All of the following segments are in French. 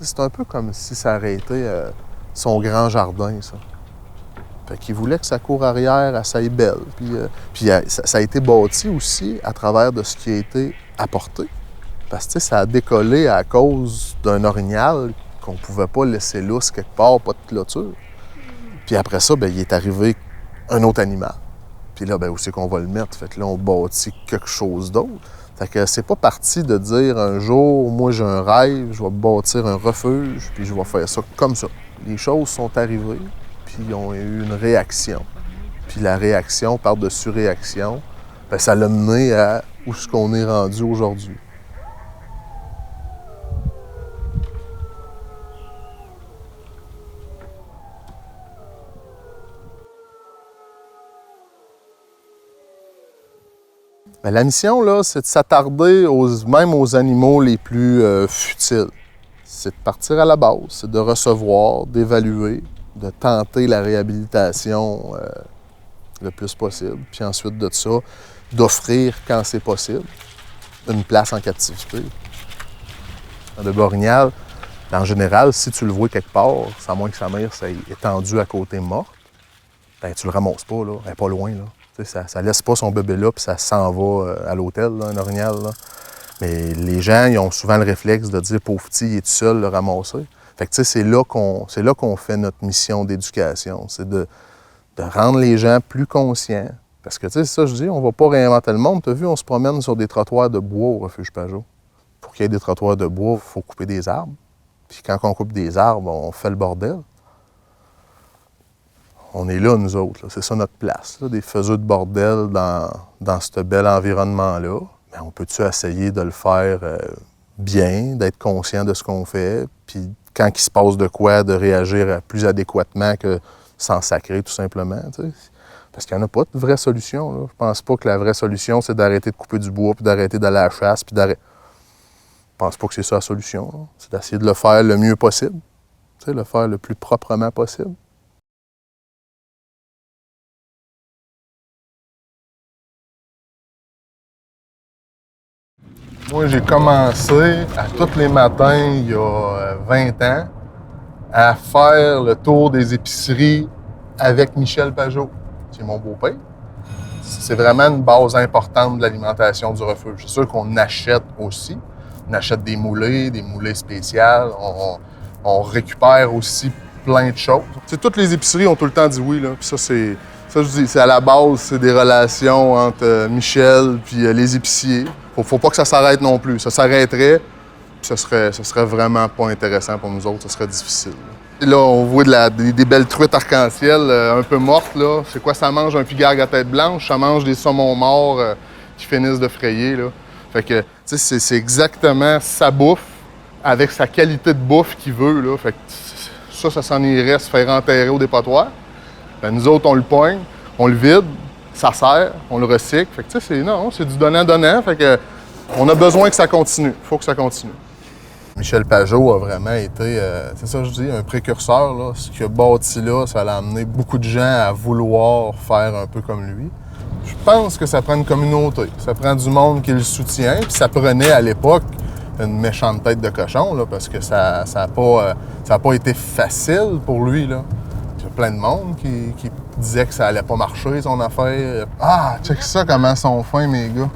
C'est un peu comme si ça aurait été son grand jardin, ça. Fait qu'il voulait que sa cour arrière, elle soit belle. Puis ça a été bâti aussi à travers de ce qui a été apporté. Parce que ça a décollé à cause d'un orignal qu'on pouvait pas laisser lousse quelque part, pas de clôture. Puis après ça, bien, il est arrivé un autre animal. Puis là, bien, où c'est qu'on va le mettre? Fait que là, on bâtit quelque chose d'autre. Fait que c'est pas parti de dire un jour, moi j'ai un rêve, je vais bâtir un refuge, puis je vais faire ça comme ça. Les choses sont arrivées, puis ils ont eu une réaction. Puis la réaction, par-dessus réaction, bien, ça l'a mené à où est-ce qu'on est rendu aujourd'hui. Bien, la mission, là, c'est de s'attarder même aux animaux les plus futiles. C'est de partir à la base, c'est de recevoir, d'évaluer, de tenter la réhabilitation le plus possible. Puis ensuite de ça, d'offrir, quand c'est possible, une place en captivité. Le orignal, en général, si tu le vois quelque part, à moins que sa mère soit étendue à côté morte, ben tu le ramasses pas, là. Elle n'est pas loin, là. Ça laisse pas son bébé là, puis ça s'en va à l'hôtel, là, un orignal. Là. Mais les gens, ils ont souvent le réflexe de dire « pauvre petit, il est tout seul, le ramasser ». Fait que, c'est là qu'on fait notre mission d'éducation. C'est de rendre les gens plus conscients. Parce que, tu sais, c'est ça, je dis, on va pas réinventer le monde. Tu as vu, on se promène sur des trottoirs de bois au refuge Pajot. Pour qu'il y ait des trottoirs de bois, il faut couper des arbres. Puis quand on coupe des arbres, on fait le bordel. On est là, nous autres. Là. C'est ça notre place, là, des faiseux de bordel dans ce bel environnement-là. Mais on peut-tu essayer de le faire bien, d'être conscient de ce qu'on fait, puis quand il se passe de quoi, de réagir plus adéquatement que sans sacrer, tout simplement. T'sais. Parce qu'il n'y en a pas de vraie solution. Là. Je pense pas que la vraie solution, c'est d'arrêter de couper du bois, puis d'arrêter d'aller à la chasse, puis d'arrêter... Je pense pas que c'est ça la solution. Là. C'est d'essayer de le faire le mieux possible, le faire le plus proprement possible. Moi, j'ai commencé à tous les matins, il y a 20 ans, à faire le tour des épiceries avec Michel Pajot, qui est mon beau-père. C'est vraiment une base importante de l'alimentation du refuge. C'est sûr qu'on achète aussi. On achète des moulées spéciales. On récupère aussi plein de choses. T'sais, toutes les épiceries ont tout le temps dit oui. Là. Puis ça, je dis, c'est à la base, c'est des relations entre Michel et les épiciers. Faut pas que ça s'arrête non plus. Ça s'arrêterait, puis ce serait vraiment pas intéressant pour nous autres. Ce serait difficile. Et là, on voit des belles truites arc-en-ciel un peu mortes. Là. C'est quoi ça mange? Un pigargue à tête blanche. Ça mange des saumons morts qui finissent de frayer. Là. Fait que, tu sais, c'est exactement sa bouffe avec sa qualité de bouffe qu'il veut. Là. Fait que ça s'en irait se faire enterrer au dépotoir. Ben, nous autres, on le pogne, on le vide, ça sert, on le recycle. Fait que, tu sais, c'est du donnant-donnant. Fait que, on a besoin que ça continue. Il faut que ça continue. Michel Pajot a vraiment été, c'est ça que je dis, un précurseur. Là. Ce qu'il a bâti là, ça a amené beaucoup de gens à vouloir faire un peu comme lui. Je pense que ça prend une communauté. Ça prend du monde qui le soutient. Puis ça prenait à l'époque une méchante tête de cochon, là, parce que ça a pas été facile pour lui. Là. Il y a plein de monde qui disait que ça allait pas marcher, son affaire. Ah, check ça, comment ils sont fins, mes gars.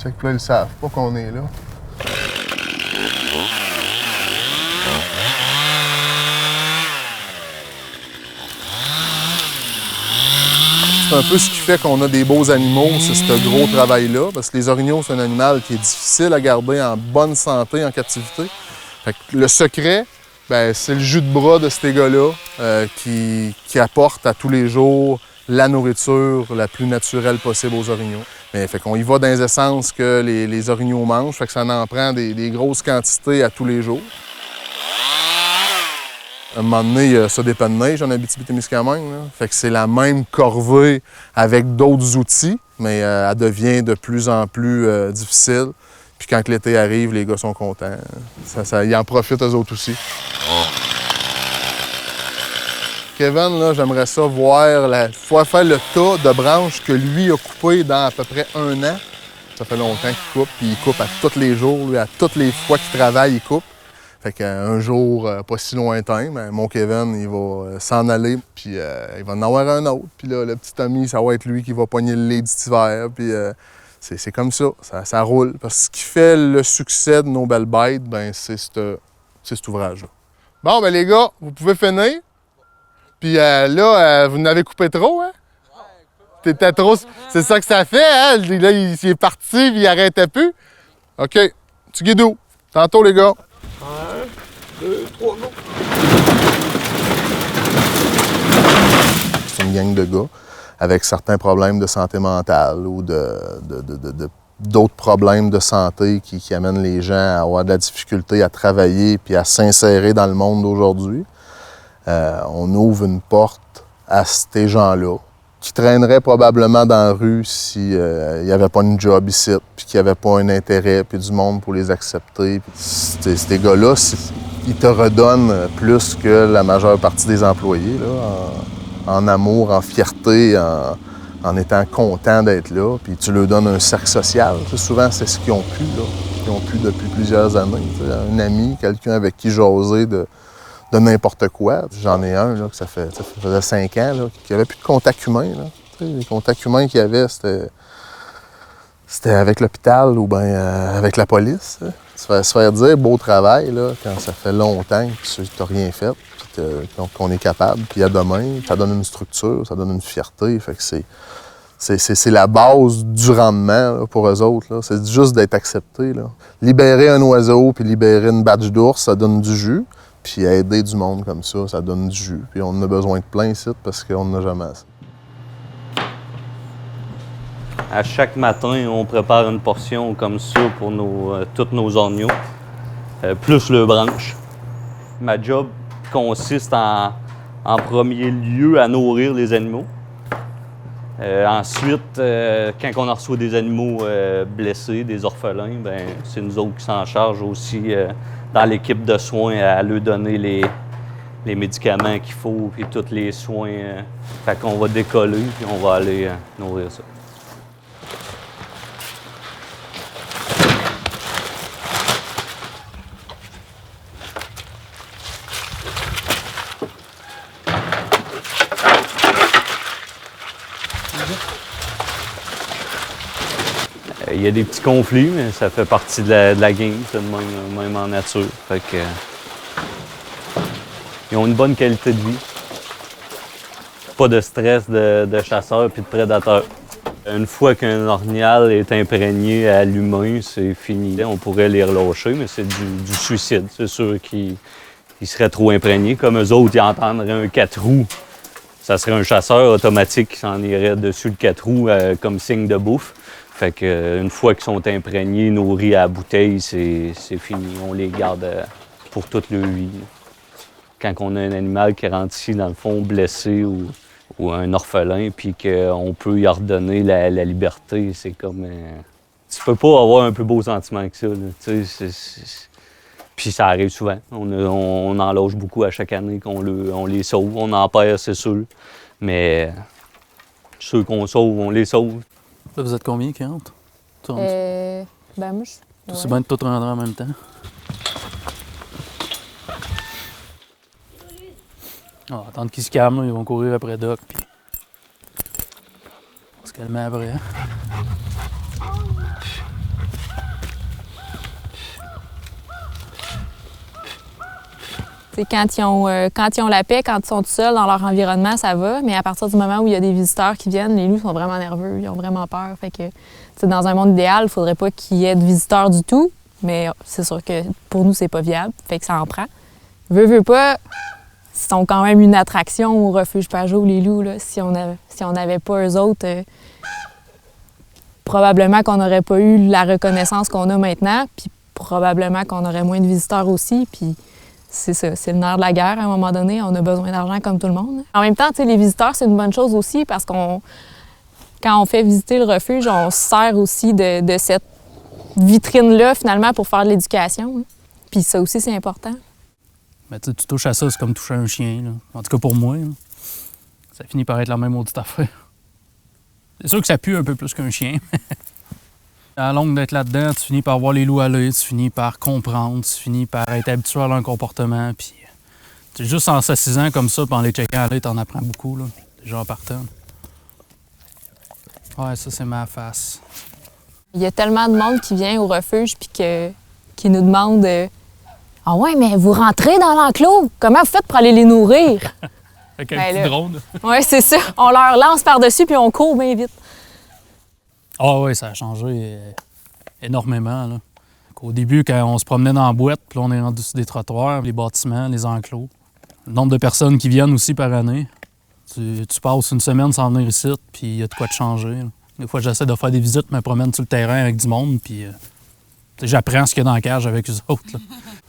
Check, là, ils savent pas qu'on est là. C'est un peu ce qui fait qu'on a des beaux animaux, c'est ce gros travail-là. Parce que les orignaux, c'est un animal qui est difficile à garder en bonne santé, en captivité. Fait que le secret, bien, c'est le jus de bras de ces gars-là qui apporte à tous les jours la nourriture la plus naturelle possible aux orignaux. Mais fait qu'on y va dans les essences que les orignaux mangent, fait que ça en prend des grosses quantités à tous les jours. À un moment donné, il y a ça des pans de neige en Abitibi-Témiscamingue. Fait que c'est la même corvée avec d'autres outils, mais elle devient de plus en plus difficile. Puis quand l'été arrive, les gars sont contents. Ils en profitent eux autres aussi. Kevin, là, j'aimerais ça voir faire le tas de branches que lui a coupées dans à peu près 1 an. Ça fait longtemps qu'il coupe, puis il coupe à tous les jours. Lui, à toutes les fois qu'il travaille, il coupe. Fait qu'un jour, pas si lointain, mais mon Kevin, il va s'en aller, puis il va en avoir un autre. Puis là, le petit Tommy, ça va être lui qui va pogner le lead cet hiver. Puis c'est comme ça roule. Parce que ce qui fait le succès de nos belles bêtes, ben c'est cet ouvrage-là. Bon, ben les gars, vous pouvez finir. Puis là, vous n'avez coupé trop, hein? T'étais trop... C'est ça que ça fait, hein? Là, il est parti, puis il arrêtait plus. OK. Tu guides. Tantôt, les gars. 1, 2, 3, go! C'est une gang de gars avec certains problèmes de santé mentale ou d'autres problèmes de santé qui amènent les gens à avoir de la difficulté à travailler puis à s'insérer dans le monde d'aujourd'hui. On ouvre une porte à ces gens-là qui traîneraient probablement dans la rue s'il n'y avait pas une job ici, puis qu'il n'y avait pas un intérêt, puis du monde pour les accepter. Ces gars-là, ils te redonnent plus que la majeure partie des employés, là, en amour, en fierté, en étant contents d'être là. Puis tu leur donnes un cercle social. Souvent, c'est ce qu'ils ont pu, là, qu'ils ont pu depuis plusieurs années. Un ami, quelqu'un avec qui jaser de n'importe quoi. J'en ai un, là, que ça faisait 5 ans, là, qui n'avait plus de contact humain. Là. Les contacts humains qu'il y avait, c'était avec l'hôpital ou bien avec la police. Hein. Se faire dire beau travail, là, quand ça fait longtemps que tu n'as rien fait, puis qu'on est capable, puis à demain, ça donne une structure, ça donne une fierté. Fait que c'est la base du rendement là, pour eux autres. Là. C'est juste d'être accepté. Là. Libérer un oiseau puis libérer une batche d'ours, ça donne du jus. Puis aider du monde comme ça donne du jus. Puis on en a besoin de plein ici parce qu'on n'en a jamais assez. À chaque matin, on prépare une portion comme ça pour tous nos oignons, plus le branche. Ma job consiste en premier lieu à nourrir les animaux. Ensuite, quand on reçoit des animaux blessés, des orphelins, ben c'est nous autres qui s'en charge aussi dans l'équipe de soins à leur donner les médicaments qu'il faut et tous les soins. Fait qu'on va décoller puis on va aller nourrir ça. Il y a des petits conflits, mais ça fait partie de la game, c'est même en nature. Fait que, ils ont une bonne qualité de vie. Pas de stress de chasseurs puis de prédateurs. Une fois qu'un orignal est imprégné à l'humain, c'est fini. On pourrait les relâcher, mais c'est du suicide. C'est sûr qu'ils seraient trop imprégnés. Comme eux autres, ils entendraient un 4 roues. Ça serait un chasseur automatique qui s'en irait dessus le 4 roues comme signe de bouffe. Fait qu'une fois qu'ils sont imprégnés, nourris à la bouteille, c'est fini. On les garde pour toute leur vie. Quand on a un animal qui rentre ici, dans le fond, blessé ou un orphelin, puis qu'on peut y redonner la liberté, c'est comme... Tu peux pas avoir un plus beau sentiment que ça. Puis ça arrive souvent. On en loge beaucoup à chaque année qu'on les sauve. On en perd, c'est sûr. Mais ceux qu'on sauve, on les sauve. Là, vous êtes combien qui rentrent? Ben moi, je... C'est bien de tout rentrer en même temps. On va attendre qu'ils se calment, ils vont courir après Doc, puis on va se calmer après. Quand ils ont la paix, quand ils sont tout seuls dans leur environnement, ça va. Mais à partir du moment où il y a des visiteurs qui viennent, les loups sont vraiment nerveux, ils ont vraiment peur. Fait que, dans un monde idéal, il ne faudrait pas qu'il y ait de visiteurs du tout. Mais c'est sûr que pour nous, c'est pas viable. Fait que ça en prend. Veux pas, ils sont quand même une attraction au refuge Pajot, les loups. Là. Si on n'avait pas eux autres, probablement qu'on n'aurait pas eu la reconnaissance qu'on a maintenant. Puis probablement qu'on aurait moins de visiteurs aussi. Puis c'est ça, c'est le nerf de la guerre à un moment donné. On a besoin d'argent comme tout le monde. En même temps, les visiteurs, c'est une bonne chose aussi parce quand on fait visiter le refuge, on se sert aussi de cette vitrine-là, finalement, pour faire de l'éducation. Puis ça aussi, c'est important. Mais tu touches à ça, c'est comme toucher à un chien. Là. En tout cas, pour moi, là, ça finit par être la même maudite affaire. C'est sûr que ça pue un peu plus qu'un chien. À la longue d'être là-dedans, tu finis par voir les loups aller, tu finis par comprendre, tu finis par être habitué à leur comportement. Puis, juste en s'assisant comme ça, puis en les checkant aller, t'en apprends beaucoup, là, déjà en partant. Ouais, ça, c'est ma face. Il y a tellement de monde qui vient au refuge puis qui nous demande Ah ouais, mais vous rentrez dans l'enclos? Comment vous faites pour aller les nourrir? Avec un Ben petit là. drone. Oui, c'est ça. On leur lance par-dessus puis on court bien vite. Ah oui, ça a changé énormément. Là. Au début, quand on se promenait dans la boîte, puis là, on est rendu sur des trottoirs, les bâtiments, les enclos. Le nombre de personnes qui viennent aussi par année. Tu passes une semaine sans venir ici, puis il y a de quoi te changer. Là. Des fois, j'essaie de faire des visites, me promène sur le terrain avec du monde, puis j'apprends ce qu'il y a dans la cage avec eux autres. Là.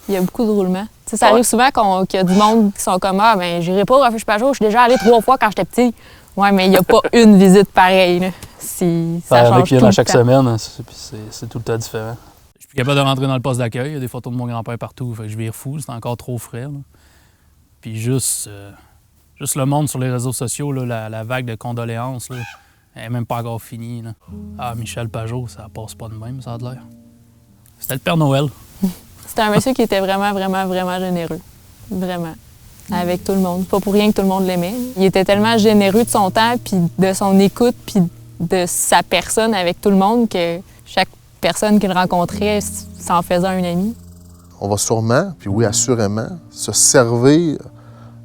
Il y a beaucoup de roulements. T'sais, ça arrive souvent qu'il y a du monde qui sont comme Ah, ben j'irai pas au refuge Pajot, je suis déjà allé 3 fois quand j'étais petit. Ouais, mais il n'y a pas une visite pareille. Là. Ça change tout à le chaque temps. semaine, c'est tout le temps différent. Je suis plus capable de rentrer dans le poste d'accueil. Il y a des photos de mon grand-père partout. Fait que je vire fou, c'est encore trop frais. Là. Puis juste le monde sur les réseaux sociaux, là, la vague de condoléances, là, elle n'est même pas encore finie. Là. Ah, Michel Pajot, ça passe pas de même, ça a de l'air. C'était le Père Noël. C'était un monsieur qui était vraiment, vraiment, vraiment généreux. Vraiment. Avec tout le monde. Pas pour rien que tout le monde l'aimait. Il était tellement généreux de son temps, puis de son écoute, puis de sa personne avec tout le monde que chaque personne qu'il rencontrait s'en faisait un ami. On va sûrement, puis oui, assurément, se servir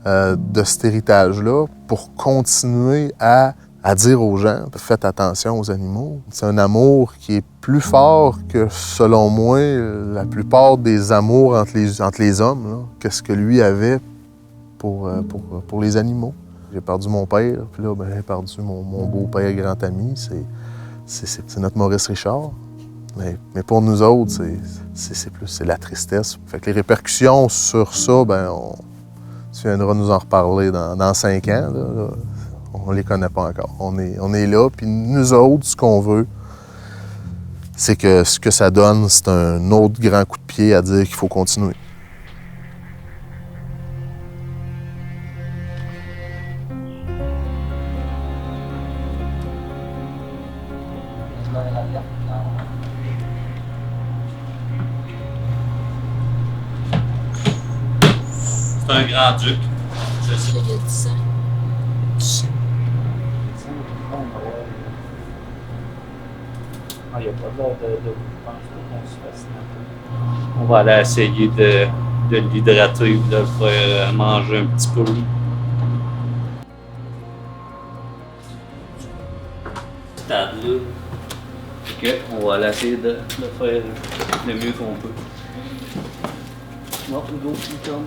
de cet héritage-là pour continuer à dire aux gens, faites attention aux animaux. C'est un amour qui est plus fort que, selon moi, la plupart des amours entre les hommes, là. Qu'est-ce que lui avait pour les animaux. J'ai perdu mon père, puis là, j'ai perdu mon beau-père grand ami. C'est notre Maurice Richard. Mais pour nous autres, c'est la tristesse. Fait que les répercussions sur ça, tu viendras nous en reparler dans 5 ans. Là, on les connaît pas encore. On est là, puis nous autres, ce qu'on veut, c'est que ce que ça donne, c'est un autre grand coup de pied à dire qu'il faut continuer. C'est un grand-duc. C'est ça. Il y a du sang. Ah, il n'y a pas de qu'on se fasse. On va aller essayer de l'hydrater ou de le faire manger un petit peu. Stade-là. OK, on va aller essayer de le faire le mieux qu'on peut. Non, Hugo, il tombe.